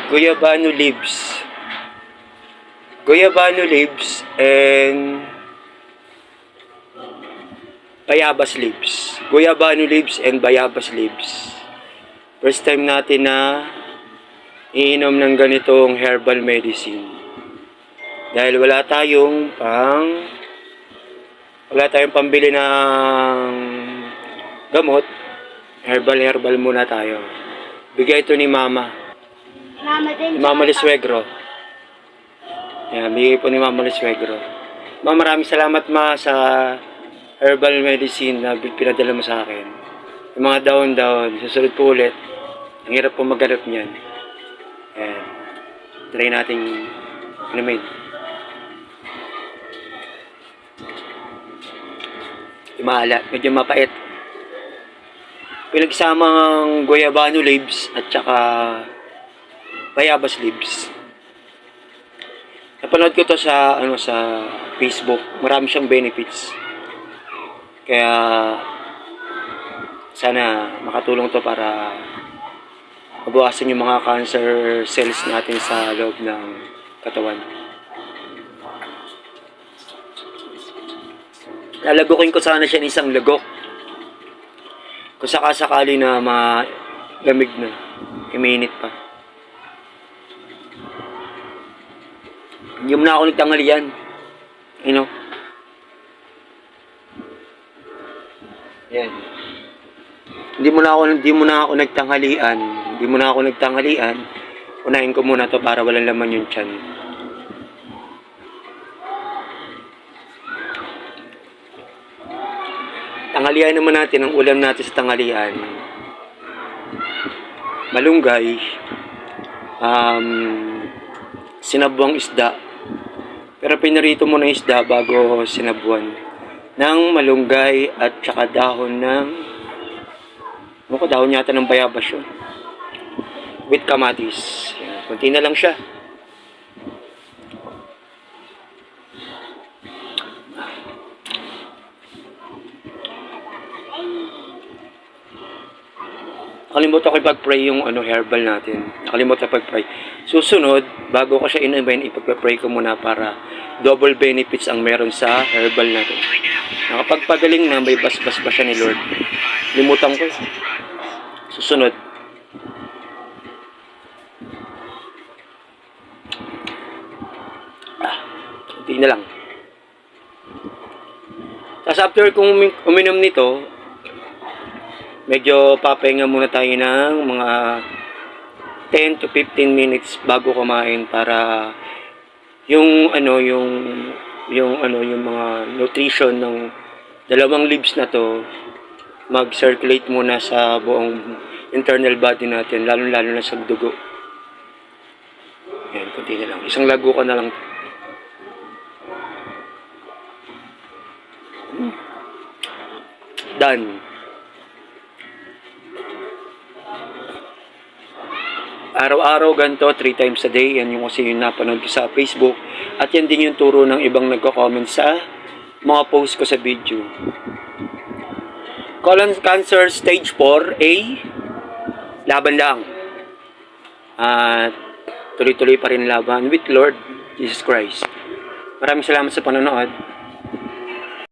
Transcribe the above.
Guyabano leaves. Guyabano leaves and bayabas leaves. Guyabano leaves and bayabas leaves. First time natin na iinom ng ganitong herbal medicine. Dahil wala tayong pambili ng gamot, herbal muna tayo. Bigay ito ni Mama. Ni Mama Liswegro. Yan, bigay po ni Mama Liswegro. Maraming salamat Ma sa herbal medicine na pinadala mo sa akin. Yung mga daon-daon, susunod po ulit. Ang hirap po maghanap niyan. Ayan. Try natin inumin. Maalat, medyo mapait. Pinagsamang guayabano leaves at saka bayabas leaves. Napanood ko to sa Facebook. Marami siyang benefits. Kaya sana makatulong to para mabawasan yung mga cancer cells natin sa loob ng katawan. Lalagokin ko sana siya ng isang lagok. Kung sakasakali na malamig na, mainit pa. Hindi mo na ako nagtanghalian. You know? Yan. Hindi mo na ako nagtanghalian. Unahin ko muna to para walang laman yung tiyan. Tanghalian naman natin, ang ulam natin sa tanghalian. Malunggay, sinabuang isda. Pero pinarito mo na isda bago sinabuan. Ng malunggay at saka dahon ng dahon yata ng bayabas yun. With kamatis. Yan, kunti na lang siya. Nakalimutan ko ipag-pray yung herbal natin. Nakalimutan pag-pray. Susunod, bago ko siya inumin, ipag-pray ko muna para double benefits ang meron sa herbal natin. Nakapagpagaling na, may basbas ba siya ni Lord? Limutan ko. Susunod. Hindi na lang. Tapos after kung uminom nito, medyo papahinga muna tayo ng mga 10 to 15 minutes bago kumain para yung mga nutrition ng dalawang leaves na to mag-circulate muna sa buong internal body natin, lalo na sa dugo. Yan, kunti na lang. Isang lago ka na lang. Done. Araw-araw ganito, 3 times a day. Yan yung kasi yung napanood ko sa Facebook. At yan din yung turo ng ibang nagko-comment sa mga post ko sa video. Colon cancer stage 4A, laban lang. At tuloy-tuloy pa rin laban with Lord Jesus Christ. Maraming salamat sa panonood.